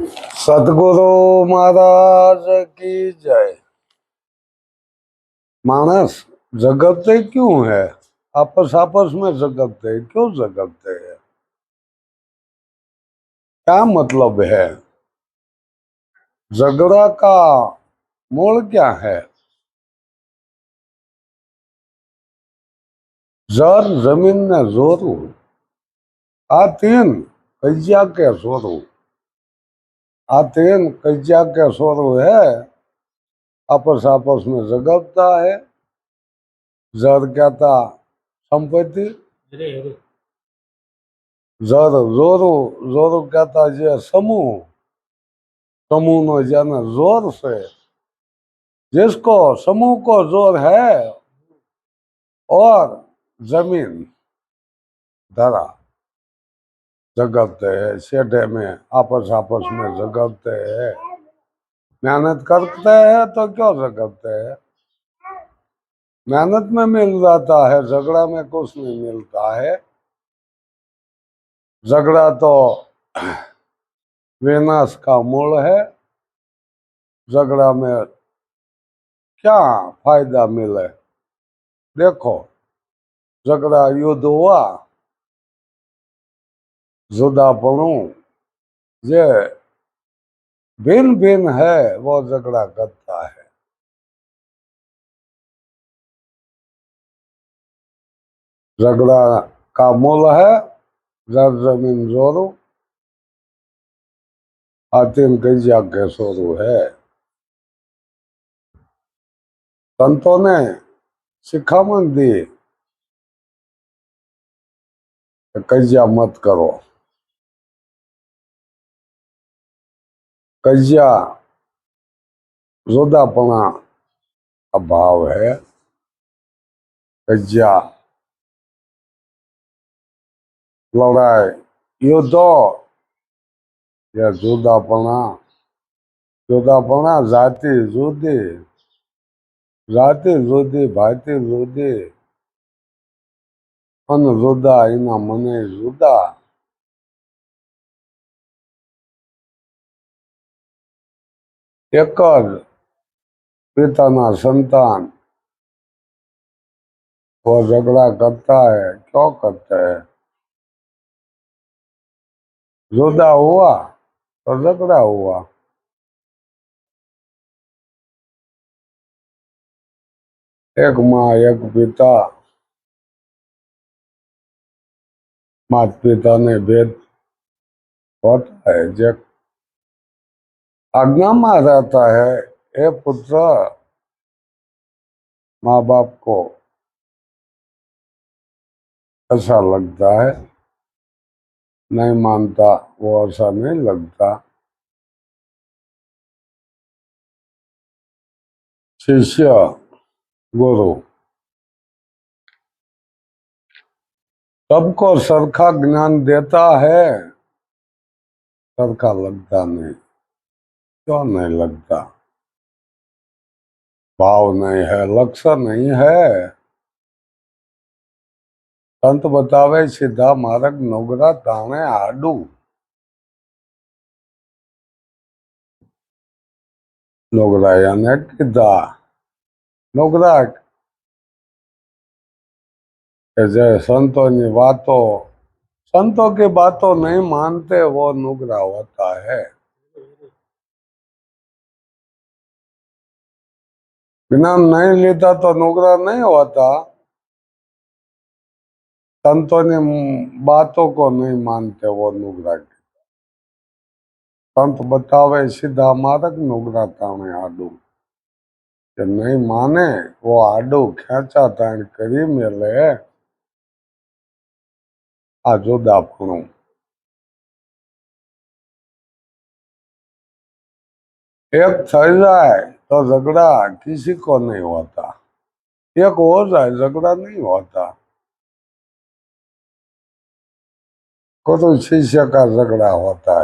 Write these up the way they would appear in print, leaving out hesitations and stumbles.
सदगुरु महाराज की जय। मानस जगते क्यों है? आपस आपस में जगते हैं, क्यों जगते हैं? क्या मतलब है? झगड़ा का मूल क्या है? जर जमीन ने जोरू, आ तीन कजिया के सोरू, आ तीन कजिया के सोरू है। आपस आपस में जगता है। जर क्या था? संपत्ति। जर जोरू, जोरू क्या था? जे समूह, समूह नो जेने जोर से, जिसको समूह को जोर है, और जमीन धरा जगते है। शेडे में आपस आपस में जगते है। मेहनत करते हैं तो क्यों जगते हैं? मेहनत में मिल जाता है, झगड़ा में कुछ नहीं मिलता है। झगड़ा तो विनाश का मूल है। झगड़ा में क्या फायदा मिले? देखो, झगड़ा युद्ध हुआ, जुदापणु जे भिन्न भिन्न है वो झगड़ा करता है। झगड़ा का मूल है जर जमीन जोरू, आतिन कजिया के सोरू है। संतों ने शिखामण दी, कजिया मत करो। कजिया जुदापना का भाव है। कजिया लड़ाई युद्ध या जुदापना, जुदापना जाति जुदी, जाति जुदी, भाती जुदी, अन जुदा इना मने जुदा। एक पिता संतान वो झगड़ा करता है, क्यों करते है? जुदा हुआ तो झगड़ा हुआ। एक माँ एक पिता, माता पिता ने भेद होता है। जब आज्ञा में रहता है, ये पुत्र माँ बाप को ऐसा लगता है, नहीं मानता वो ऐसा नहीं लगता। शिष्य गुरु सबको सरखा ज्ञान देता है, सरखा लगता नहीं। क्यों नहीं लगता? भाव नहीं है, लक्ष्य नहीं है। संत बतावे सीधा मार्ग नोगरा ताणे आडू। नोगरा यानी किदा नोगरा के जय संतों की बातों, संतों की बातों नहीं मानते वो नुगरा होता है। ज्ञान नहीं लेता तो नुगरा नहीं होता। संतों ने बातों को नहीं मानते वो नुगरा। संत बतावे सीधा मार्ग नुगरा ताणे आडू। कि नहीं माने वो आडू खेचा ताण करी मेले आ जुदापणु। एक थई जाए तो झगड़ा किसी को नहीं होता, एक हो जाए झगड़ा नहीं होता। गुरु शिष्य का झगड़ा होता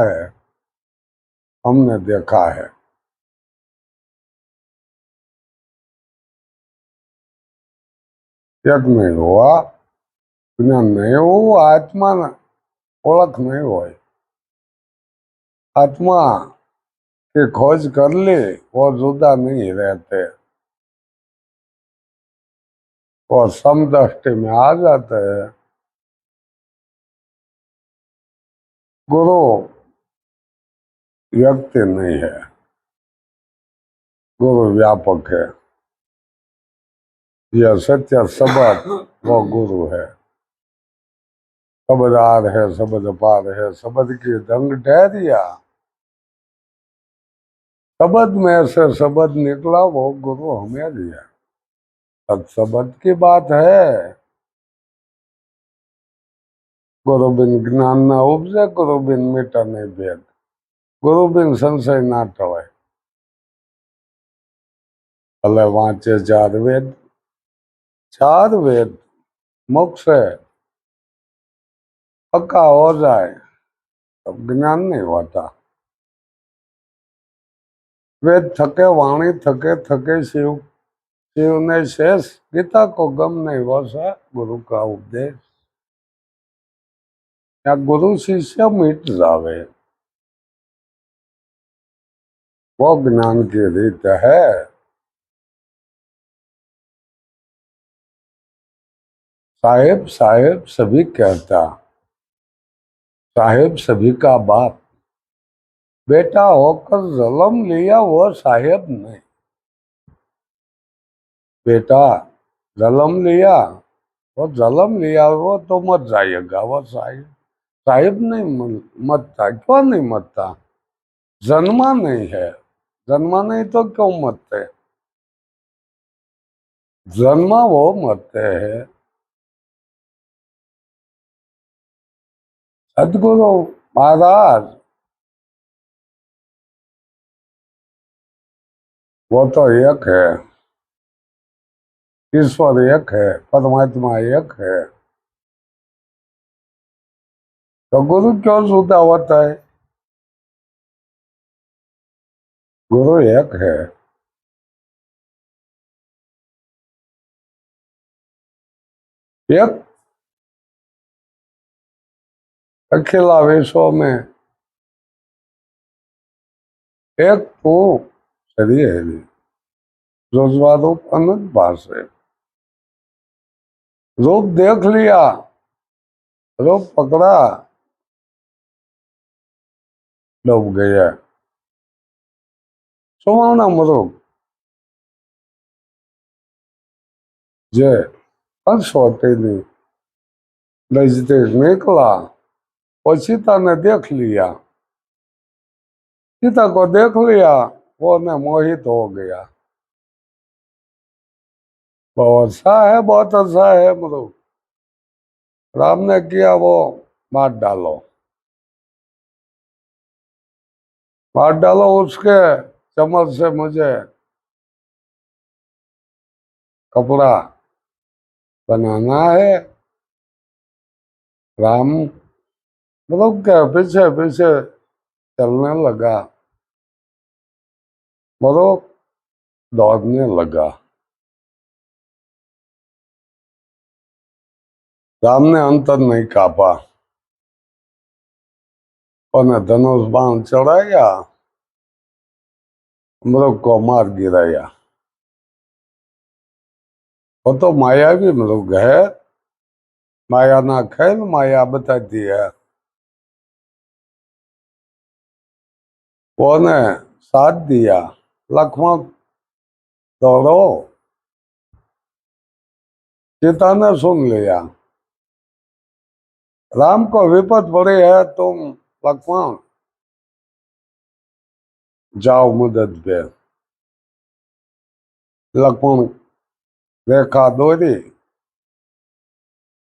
है, हमने देखा है। एक नहीं हुआ, ज्ञान नहीं हुआ, आत्मा ओळख नहीं हुई। आत्मा की खोज कर ली, वो जुदा नहीं रहते, वो समदृष्टि में आ जाते हैं। गुरु व्यक्ति नहीं है, गुरु व्यापक है। यह सत्य शब्द वो गुरु है। शब्द आर है, शब्द पार है, शब्द की दंग डहरिया, शब्द में से शब्द निकला वो गुरु हमें दिया। सत्शब्द की बात है। गुरु बिन ज्ञान न उपजे, गुरु बिन मिटा नहीं भेद, गुरु बिन संशय ना टवे। भले वांचे चार वेद, चार वेद मोक्ष है पक्का हो जाए, तब ज्ञान नहीं होता। वेद थके, वाणी थके, थके शिव, शिव ने शेष, गीता को गम नहीं वसा गुरु का उपदेश। या गुरु शिष्य मिट जावे, वो ज्ञान की रीत है। साहेब साहेब सभी कहता, साहेब सभी का बाप, बेटा होकर जन्म लिया वो साहेब नहीं। बेटा जन्म लिया, वो जन्म लिया, वो तो मत जाइएगा, वो साहेब साहेब नहीं मरता। क्यों नहीं मरता? जन्मा नहीं है, जन्मा नहीं तो क्यों मरते? जन्मा वो मरते हैं। सदगुरु महाराज वो तो एक है, ईश्वर एक है, परमात्मा एक है, तो गुरु क्यों जुदा होता है? गुरु एक है। एक अकेला विश्व में एक तो शरीर है, जो रूप अनंत भाष है। रूप देख लिया, रूप पकड़ा, डूब गया। सुमाना मरूप जे अनसोटेली नजदीक निकला, वो सीता ने देख लिया, सीता को देख लिया, वो ने मोहित हो गया। बहुत अच्छा है, बहुत अच्छा है मरूप। राम ने किया वो, मार डालो, मार डालो उसके चमच से मुझे कपड़ा बनाना है। राम मतलब क्या, पीछे पीछे चलने लगा, मतलब दौड़ने लगा। राम ने अंतर नहीं कापा, उन्हें धनुष बाण चढ़ाया, मृग को मार गिराया। वो तो मायावी मृग है, माया ना खेल माया बताती है। वो ने साथ दिया, लक्ष्मण दौड़ो, सीता ने सुन लिया। राम को विपद पड़ी है, तुम लक्ष्मण जाओ मदद पे। लक्ष्मण रेखा दौड़ी,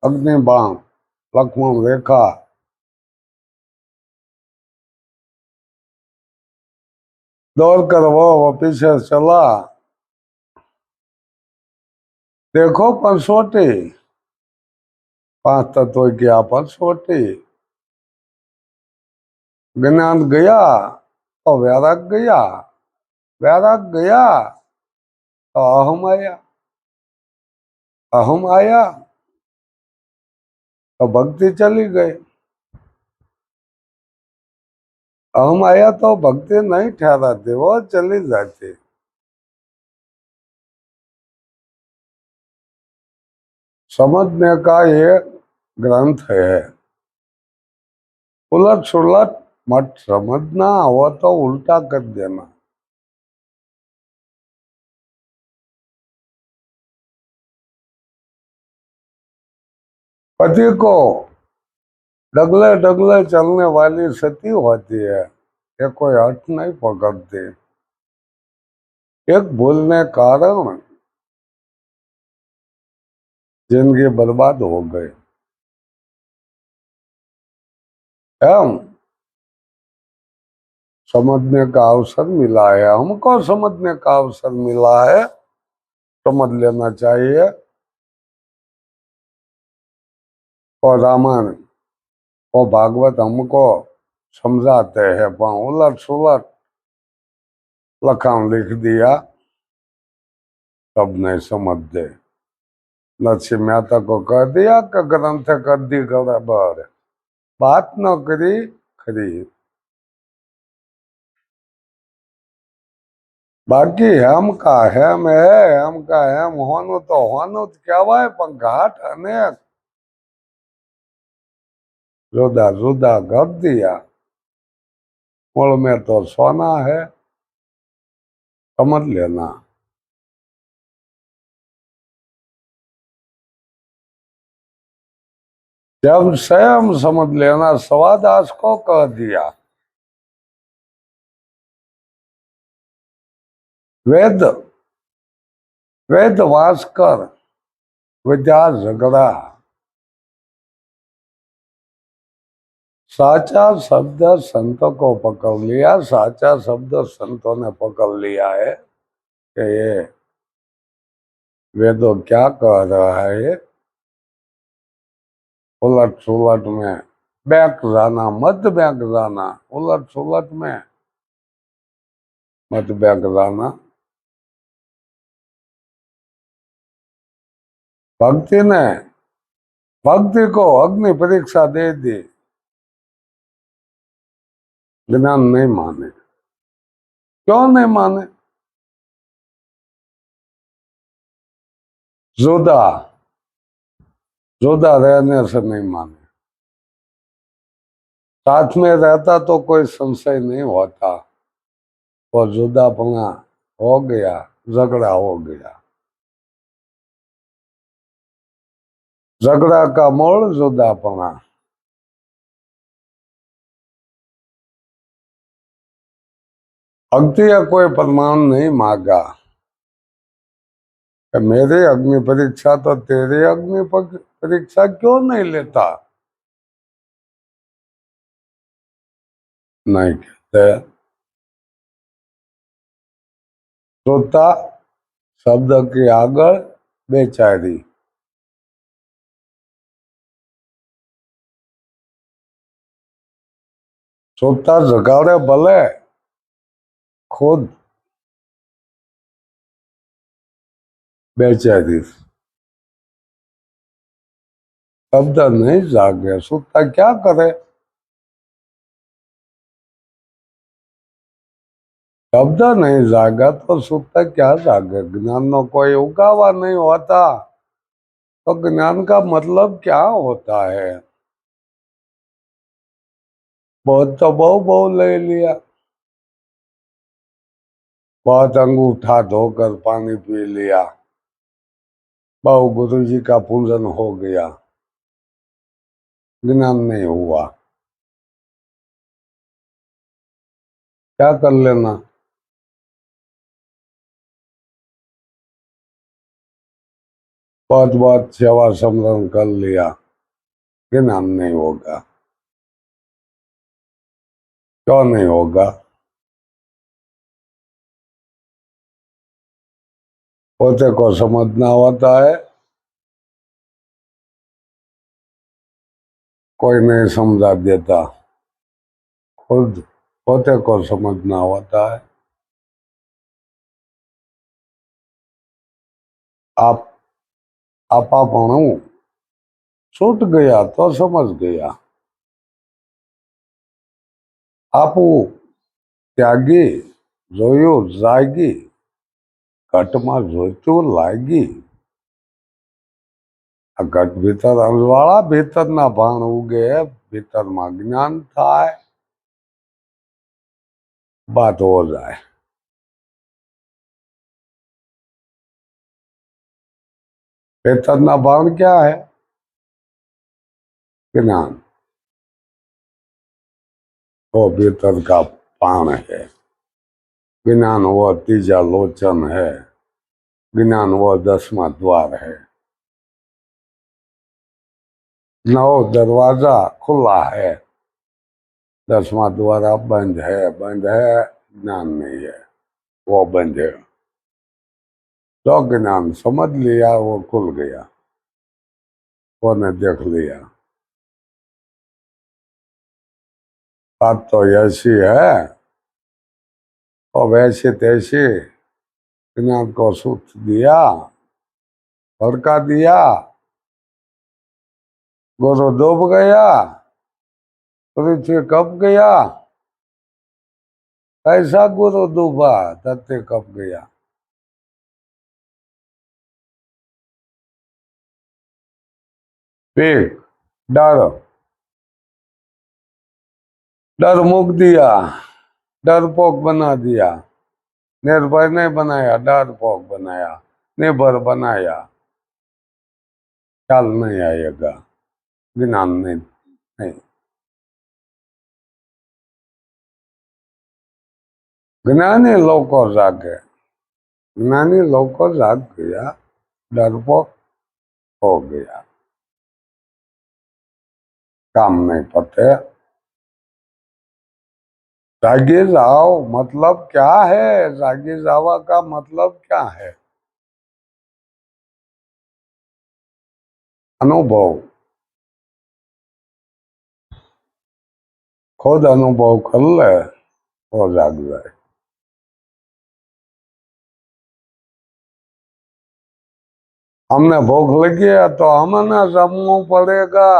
अग्नि बाण, लक्ष्मण रेखा, दौड़ कर वो पीछे चला। देखो परसोटी, पांच तत्व की आपस छोटी। ज्ञान गया तो वैराग गया, वैराग गया तो अहम आया, अहम आया तो भक्ति चली गई। अहम आया तो भक्ति नहीं ठहराती, वो चली जाती। समझने का ये ग्रंथ है। उलट सुलट मत समझना, वो तो उल्टा कर देना। पति को डगले डगले चलने वाली सती होती है, ये कोई हट नहीं पकड़ती। एक भूलने कारण जिंदगी बर्बाद हो गई। हम समझने का अवसर मिला है, हमको समझने का अवसर मिला है, समझ लेना चाहिए। और रामायण और भागवत हमको समझाते हैं, पर उलट सुलट लखान लिख दिया, तब नहीं समझते। नरसिंह मेहता को कह दिया कि ग्रंथ कर दी गड़बड़, बात न करी खरी। बाकी हेम का हेम है, हेम का हेम होनो तो होनो ज कहेवाय, पण घाट अनेक जुदा जुदा कर दिया। मूल में तो सोना है, समझ लेना। जब स्वयं समझ लेना, सवादास को कह दिया। वेद वेद वास्कर विद्या झगड़ा, साचा शब्द संतों को पकड़ लिया, साचा शब्द संतों ने पकड़ लिया है कि ये वेदों क्या कह रहा है। उलट सुलट में बैंक जाना, मत बैंक जाना, उलट सुलट में मत बैंक जाना। भक्ति ने भक्ति को अग्नि परीक्षा दे दी, ज्ञान नहीं माने। क्यों नहीं माने? जुदा जुदा रहने से नहीं माने। साथ में रहता तो कोई संशय नहीं होता, और जुदापना हो गया, झगड़ा हो गया। झगड़ा का मोड़ जुदापना। भक्ति का कोई प्रमाण नहीं मांगा कि मेरी अग्नि परीक्षा तो तेरी अग्नि परीक्षा क्यों नहीं लेता, नहीं कहते। श्रोता शब्द की आगळ बेचारी। श्रोता जगाड़े भले, खुद बेचारी। शब्द नहीं जागे, श्रोता क्या करे? शब्द नहीं जागा तो श्रोता क्या जागे? ज्ञान नो कोई उगावा नहीं होता, तो ज्ञान का मतलब क्या होता है? बहुत तो बहु बहु ले लिया, बहुत अंगूठा धोकर पानी पी लिया, बहु गुरु जी का पूजन हो गया, ज्ञान नहीं हुआ। क्या कर लेना? बहुत बहुत सेवा समरण कर लिया, ज्ञान नहीं होगा। क्यों नहीं होगा? पोते को समझना होता है, कोई नहीं समझा देता। खुद पोते को समझना होता है। आप आपापणु छूट गया तो समझ गया। આપું ત્યાગી જોયું જાગી ઘટમાં જોઈતું લાગી આ ઘટ ભીતર અંજવાળા ભીતરના ભાણ ઉગે ભીતરમાં જ્ઞાન થાય बात हो जाए भीतरना भान क्या है ज्ञान वो भीतर का पान है ज्ञान वो तीजा लोचन है ज्ञान वो 10वां द्वार है नौ दरवाजा खुला है 10वां द्वारा बंद है ज्ञान नहीं है वो बंद है जो ज्ञान समझ लिया वो खुल गया वो ने देख लिया बात तो ऐसी है और वैसे तैसे ज्ञान को सूत दिया भड़का दिया गुरु डूब गया पृथ्वी कब गया ऐसा गुरु डूबा धरती कब गया फिर डर डर मुक दिया डरपोक बना दिया निर्भय नहीं बनाया डरपोक बनाया निर्भर बनाया ख्याल नहीं आएगा ज्ञान नहीं ज्ञानी लोग को जागे ज्ञानी लोग को जाग गया डरपोक हो गया काम नहीं पते जागे जाओ मतलब क्या है जागे जावा का मतलब क्या है अनुभव खुद अनुभव कर ले और जाग जाए हमने भूख लगी है तो हमें जमना पड़ेगा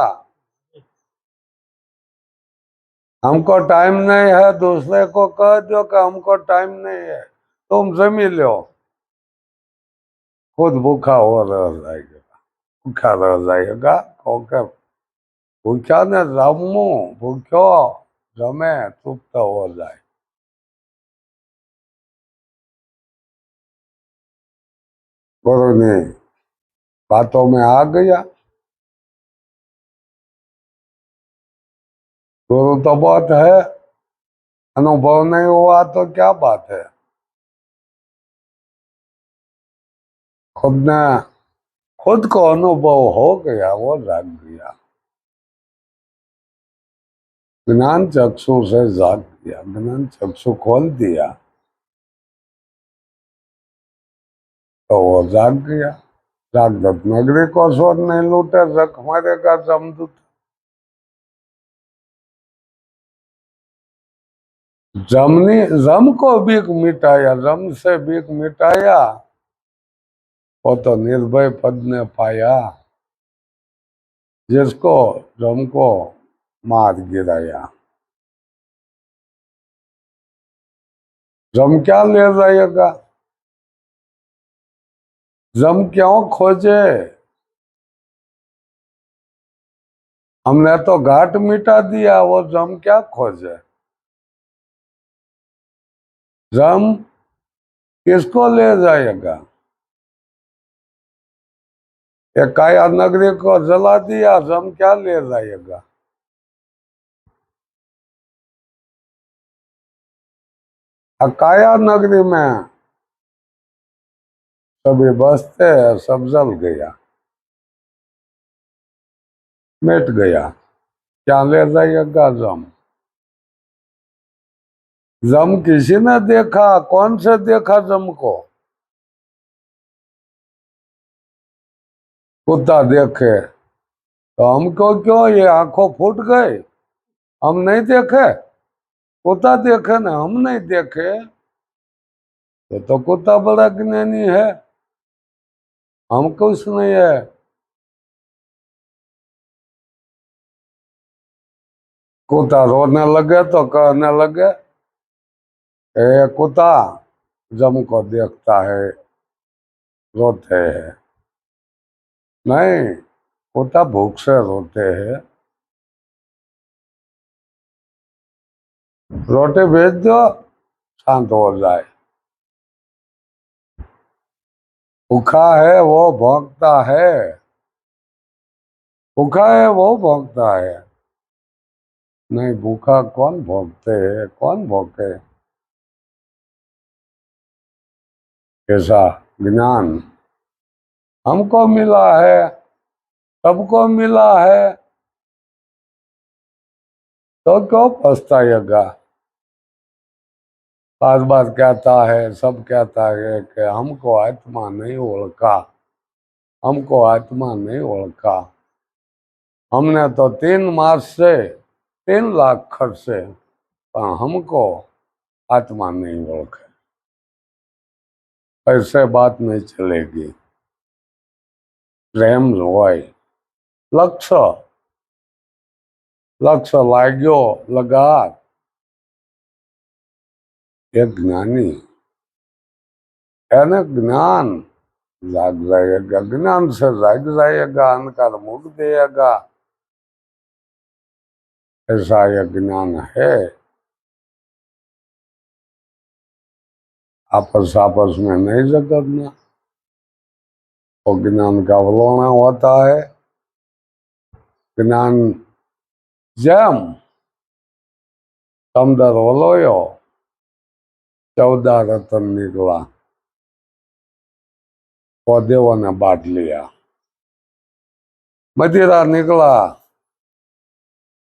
हमको टाइम नहीं है दूसरे को कह दो कि हमको टाइम नहीं है तुम जमी लो खुद भूखा हो रह जाएगा भूखा रह जाएगा कहकर भूखा ने जमू भूख्यो जमे तृप्त हो जाए गुरु ने बातों में आ गया गुरु तो बहुत है अनुभव नहीं हुआ तो क्या बात है खुद ने खुद को अनुभव हो गया वो जाग गया ज्ञान चक्षु से जाग गया ज्ञान चक्षु खोल दिया तो वो जाग गया जागृत नगरी को स्वर नहीं लूटे जख मारेगा जमदूत जमनी जम को बीक मिटाया जम से बीक मिटाया वो तो निर्भय पद ने पाया जिसको जम को मार गिराया जम क्या ले जाएगा जम क्यों खोजे हमने तो घाट मिटा दिया वो जम क्या खोजे जम किसको ले जाएगा ये काया नगरी को जला दिया जम क्या ले जाएगा काया नगरी में सभी बसते सब जल गया मिट गया क्या ले जाएगा जम जम किसी ने देखा कौन से देखा जम को कुत्ता देखे तो हमको क्यों ये आंखों फूट गए हम नहीं देखे कुत्ता देखे ना हम नहीं देखे तो कुत्ता बड़ा ज्ञानी है हम कुछ नहीं है। कुत्ता रोने लगे तो कहने लगे, ए कुत्ता, जम को देखता है रोते हैं। नहीं, कुत्ता भूख से रोते हैं। रोटी भेज दो, शांत हो जाए। भूखा है वो भौंकता है, भूखा है वो भौंकता है। नहीं, भूखा कौन भौंकते है, कौन भौंके? ऐसा ज्ञान हमको मिला है, सबको मिला है, तो क्यों पछताएगा? बार बार कहता है, सब कहता है कि हमको आत्मा नहीं ओळखा, हमको आत्मा नहीं ओळखा। हमने तो 3 मास से 3 लाख खर्चे, पर हमको आत्मा नहीं ओळखे। ऐसे बात नहीं चलेगी। प्रेम होय, लक्ष्य लक्ष्य लाग्यो लगात, एक ज्ञानी એને ज्ञान जाग जाएगा, ज्ञान से जाग जाएगा, अहंकार मुक देगा। ऐसा यह ज्ञान है। आपस आपस में नहीं झगड़ना, वो ज्ञान का अवलोकन होता है। ज्ञान जेम समदर वलोयो, 14 रतन निकला, वो देवों ने बांट लिया। मदिरा निकला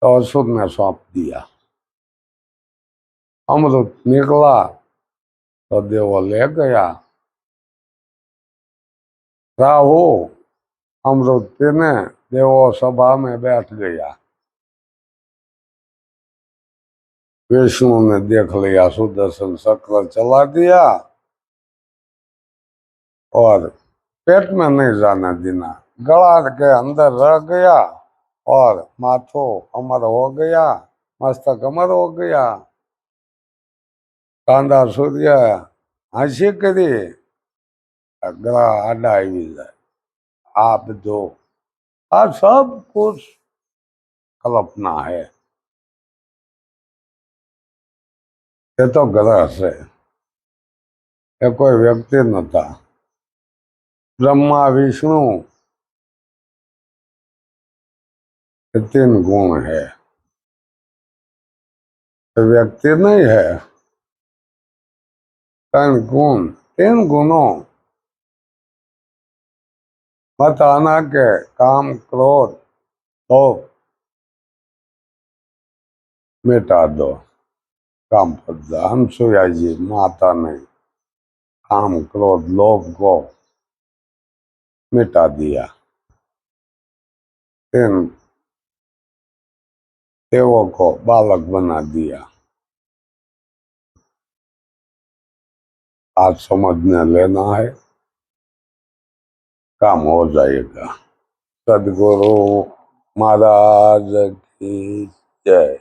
तो असुर ने सौंप दिया। अमृत निकला तो देवो ले गया। राहु अमृत पीने देवो सभा में बैठ गया। विष्णु ने देख लिया, सुदर्शन चक्र चला दिया और पेट में नहीं जाने देना, गला के अंदर रह गया और माथो अमर हो गया, मस्तक अमर हो गया। कांदा सूर्य हंसी करी, गला आडा आई जाए। आप दो आ सब कुछ कल्पना है। ये तो ग्रह से, ये कोई व्यक्ति न था। ब्रह्मा विष्णु ये 3 गुण है, ये व्यक्ति नहीं है। 3 गुण, 3 गुणों मत आना के काम क्रोध लोभ मिटा दो। काम पद हंसुया जी माता ने काम क्रोध लोभ को मिटा दिया। 3 देवों को बालक बना दिया। आज समझने लेना है, काम हो जाएगा। सदगुरु महाराज की जय।